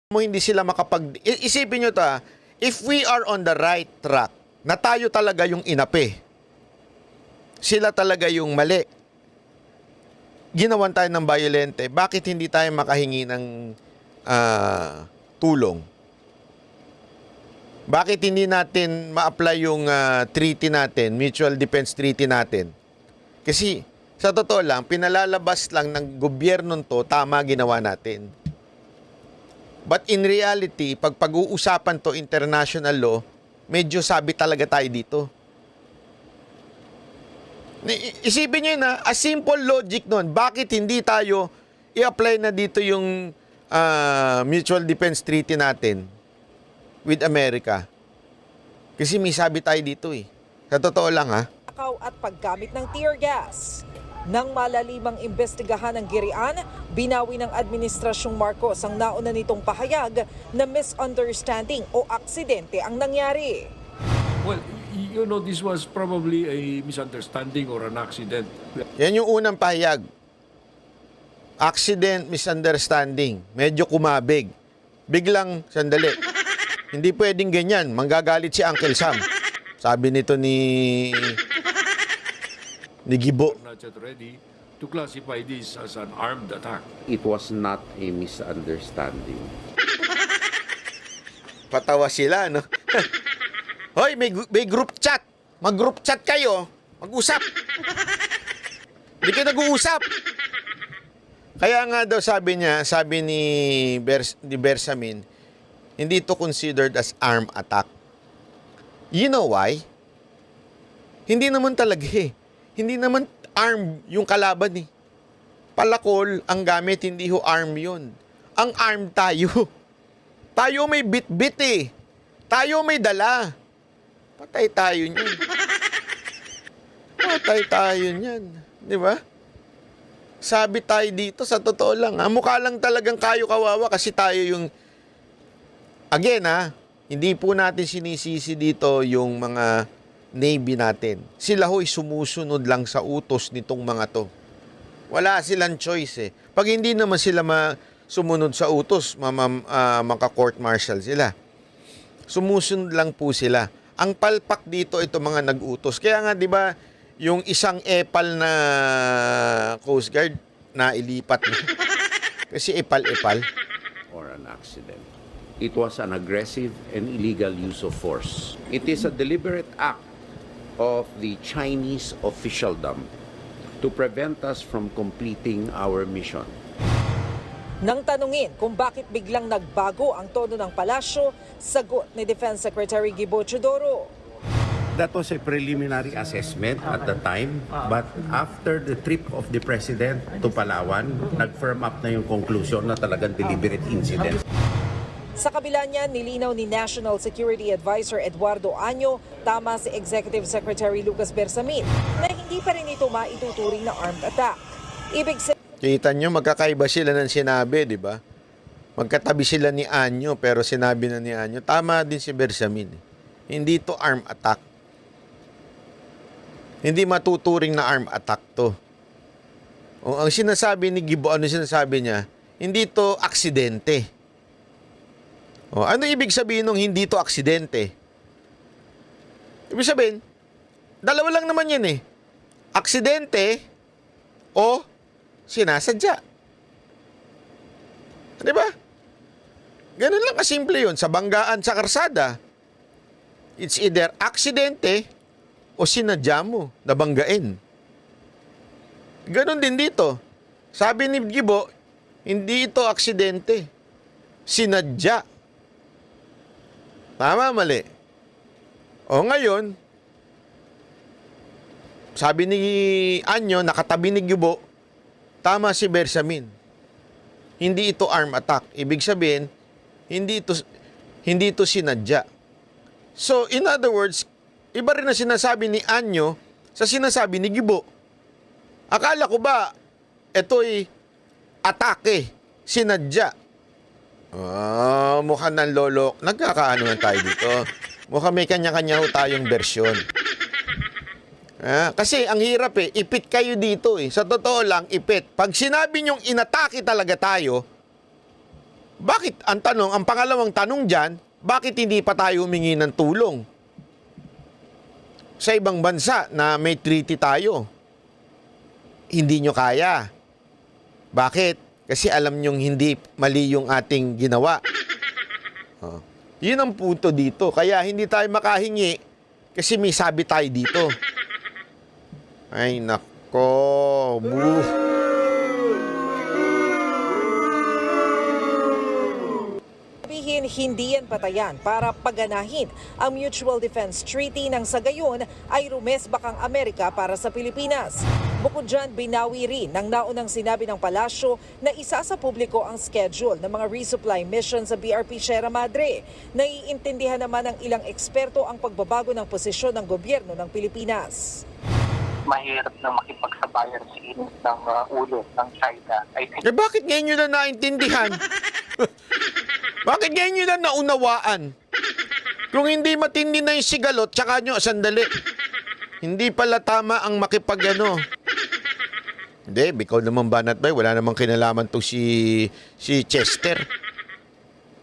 mo hindi sila isipin nyo to, if we are on the right track, na tayo talaga yung inapi, sila talaga yung mali, ginawan tayo ng violente, bakit hindi tayo makahingi ng tulong? Bakit hindi natin ma-apply yung treaty natin, mutual defense treaty natin? Kasi sa totoo lang, pinalalabas lang ng gobyernong to, tama ginawa natin. But in reality, pag pag-uusapan to international law, medyo sabi talaga tayo dito. Isipin nyo yun a simple logic nun. Bakit hindi tayo i-apply na dito yung mutual defense treaty natin with America? Kasi may sabi tayo dito eh. Sa totoo lang At paggamit ng tear gas. Nang malalimang imbestigahan ng girian, binawi ng Administrasyong Marcos ang nauna nitong pahayag na misunderstanding o aksidente ang nangyari. Well, you know, this was probably a misunderstanding or an accident. Yan yung unang pahayag. Accident, misunderstanding. Medyo kumabig. Biglang, sandali. Hindi pwedeng ganyan. Manggagalit si Uncle Sam. Sabi nito ni Gibo. Not yet ready to classify this as an armed attack. It was not a misunderstanding. Patawa sila, no? Hoy, may group chat. Mag-group chat kayo. Mag-usap. Hindi kayo nag-uusap. Kaya nga daw sabi ni Bersamin, hindi ito considered as armed attack. You know why? Hindi naman talaga eh. Hindi naman arm yung kalaban eh. Palakol ang gamit, hindi ho arm yun. Ang arm tayo. Tayo may bit-bit eh. Tayo may dala. Patay tayo niyan. Patay tayo niyan. Di ba? Sabi tayo dito, sa totoo lang. Mukha lang talagang kayo kawawa kasi tayo yung... Again hindi po natin sinisisi dito yung mga Navy natin. Sila ho'y sumusunod lang sa utos nitong mga to. Wala silang choice eh. Pag hindi naman sila sumunod sa utos, maka-court martial sila. Sumusunod lang po sila. Ang palpak dito ito mga nag-utos. Kaya nga 'di ba yung isang epal na Coast Guard na ilipat na. Kasi epal-epal. Or an accident. It was an aggressive and illegal use of force. It is a deliberate act of the Chinese officialdom to prevent us from completing our mission. Nang tanungin kung bakit biglang nagbago ang tono ng palasyo, sagot ni Defense Secretary Gibo Teodoro. That was a preliminary assessment at the time, but after the trip of the President to Palawan, nag-firm up na yung conclusion na talagang deliberate incident. Sa kabila niya, nilinaw ni National Security Advisor Eduardo Año, tama si Executive Secretary Lucas Bersamin, na hindi pa rin ito maituturing na armed attack. Ibig sabihin, kita nyo, magkakaiba sila ng sinabi, di ba? Magkatabi sila ni Año, pero sinabi na ni Año, tama din si Bersamin. Hindi to armed attack. Hindi matuturing na armed attack to. O, ang sinasabi ni Gibo, ano sinasabi niya? Hindi to aksidente. O, ano ibig sabihin nung hindi to aksidente? Ibig sabihin, dalawa lang naman yan eh. Aksidente o sinasadya. Di ba? Ganun lang kasimple yun. Sa banggaan sa karsada, it's either aksidente o sinadya mo na banggain. Ganun din dito. Sabi ni Gibo, hindi ito aksidente. Sinadya. Tama, mali. O ngayon, sabi ni Anyo, nakatabi ni Gibo, tama si Bersamin. Hindi ito armed attack. Ibig sabihin, hindi ito sinadya. So, in other words, iba rin na sinasabi ni Anyo sa sinasabi ni Gibo. Akala ko ba, ito'y atake, sinadya. Mukhang ng lolo. Nagkakaanohan tayo dito. Mukhang may kanya-kanya tayong bersyon. Kasi ang hirap eh. Ipit kayo dito eh. Sa totoo lang, ipit. Pag sinabi nyong inatake talaga tayo, Bakit, ang pangalawang tanong dyan, bakit hindi pa tayo humingi ng tulong sa ibang bansa na may treaty tayo? Hindi nyo kaya. Bakit? Kasi alam nyong hindi mali yung ating ginawa. Oh. Yun ang punto dito. Kaya hindi tayo makahingi kasi may sabi tayo dito. Ay, nako. Sabihin, hindi yan patayan para paganahin ang Mutual Defense Treaty nang sa gayon ay rumesbak ang Amerika para sa Pilipinas. Bukod dyan, binawi rin ng naunang sinabi ng palasyo na isa sa publiko ang schedule ng mga resupply mission sa BRP Sierra Madre. Naiintindihan naman ng ilang eksperto ang pagbabago ng posisyon ng gobyerno ng Pilipinas. Mahirap na makipagsabayan sa init ng ulo ng China. I think Bakit ngayon nyo na naintindihan? Bakit ngayon nyo na naunawaan? Kung hindi matindi na yung sigalot, tsaka nyo, sandali. Hindi pala tama ang makipagano. Hindi, ikaw naman Banat Bay, wala namang kinalaman to si Chester.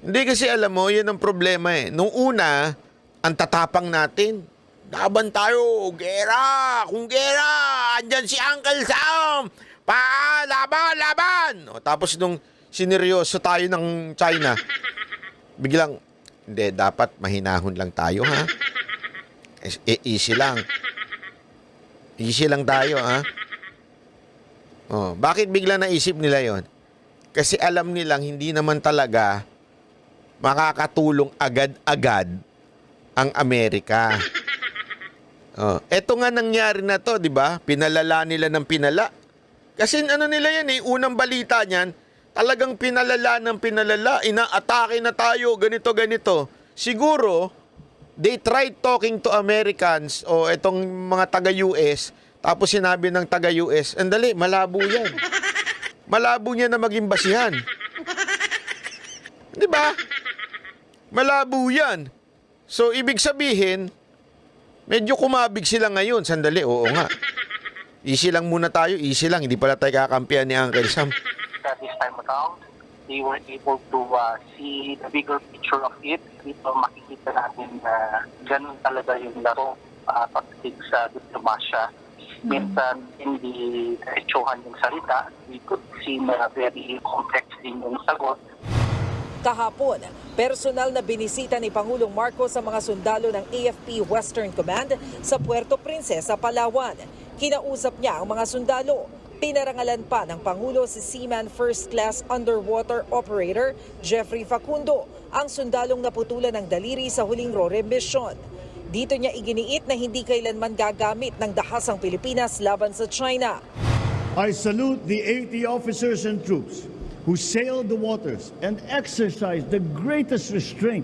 Hindi kasi alam mo, yun ang problema eh. Nung una, ang tatapang natin. Laban tayo, gera, kung gera, andyan si Uncle Sam. Laban. O, tapos nung sineryoso tayo ng China, biglang, hindi, dapat mahinahon lang tayo, ha? Easy lang. Easy lang tayo, ha? Oh, bakit bigla naisip nila yon? Kasi alam nilang hindi naman talaga makakatulong agad-agad ang Amerika. Oh, eto nga nangyari na to, di ba? Pinalala nila ng pinala. Kasi ano nila yan eh, unang balita niyan, talagang pinalala ng pinalala, inaatake na tayo, ganito. Siguro, they tried talking to Americans o etong mga taga-US, tapos sinabi ng taga-US, andali, malabo yan. Malabo niya na maging basihan. Di ba? Malabo yan. So, ibig sabihin, medyo kumabig sila ngayon. Sandali, oo nga. Easy lang muna tayo, easy lang. Hindi pala tayo kakampihan ni Uncle Sam. this time around, they were able to see the bigger picture of it. Dito makikita natin na ganun talaga yung laro pagdating sa diplomasya. Minsan, hindi diretsuhan yung salita. We could see na very complex din yung sagot. Kahapon, personal na binisita ni Pangulong Marcos sa mga sundalo ng AFP Western Command sa Puerto Princesa, Palawan. Kinausap niya ang mga sundalo. Pinarangalan pa ng Pangulo si Seaman First Class Underwater Operator Jeffrey Facundo, ang sundalong naputulan ng daliri sa huling RORE mission. Dito niya iginiit na hindi kailanman gagamit ng dahas ang Pilipinas laban sa China. I salute the 80 officers and troops who sailed the waters and exercised the greatest restraint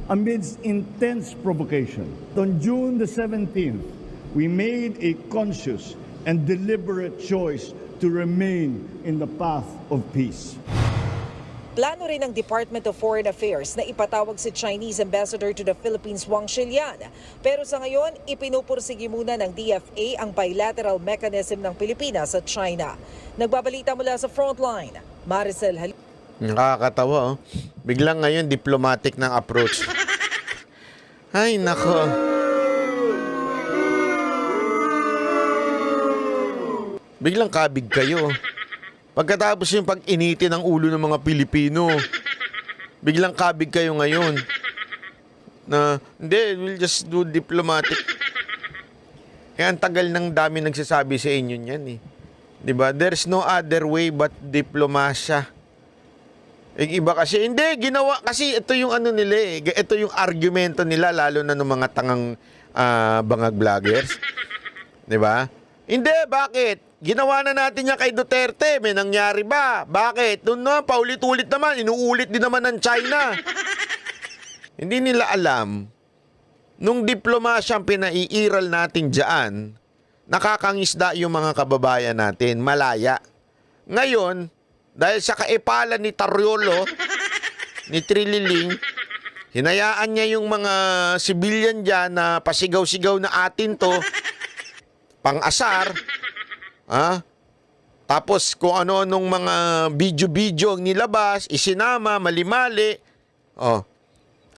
amidst intense provocation. On June the 17th, we made a conscious and deliberate choice to remain in the path of peace. Plano rin ng Department of Foreign Affairs na ipatawag si Chinese Ambassador to the Philippines Wang Shilian. Pero sa ngayon, ipinupursige muna ng DFA ang bilateral mechanism ng Pilipinas at China. Nagbabalita mula sa Frontline, Maricel Halil. Nakakatawa, oh. Biglang ngayon diplomatic ng approach. Ay, nako. Biglang kabig kayo. Pagkatapos yung pag-initi ng ulo ng mga Pilipino, biglang kabig kayo ngayon. Na, hindi, we'll just do diplomatic. Kaya ang tagal ng dami nagsasabi sa inyo niyan eh. Diba? There's no other way but diplomasya. Yung iba kasi, hindi, ginawa, kasi ito yung ano nila eh. Ito yung argumento nila, lalo na ng mga tangang bangag vloggers. Diba? Hindi, bakit? Ginawa na natin yan kay Duterte. May nangyari ba? Bakit? Doon na, paulit-ulit naman. Inuulit din naman ng China. Hindi nila alam, nung diplomasyang pinaiiral natin dyan, nakakangisda yung mga kababayan natin, malaya. Ngayon, dahil sa kaipalan ni Tariolo, ni Trililing, hinayaan niya yung mga civilian dyan na pasigaw-sigaw na atin to, pang-asar, Tapos kung ano-anong mga video-video ang nilabas, isinama, mali-mali. Oh,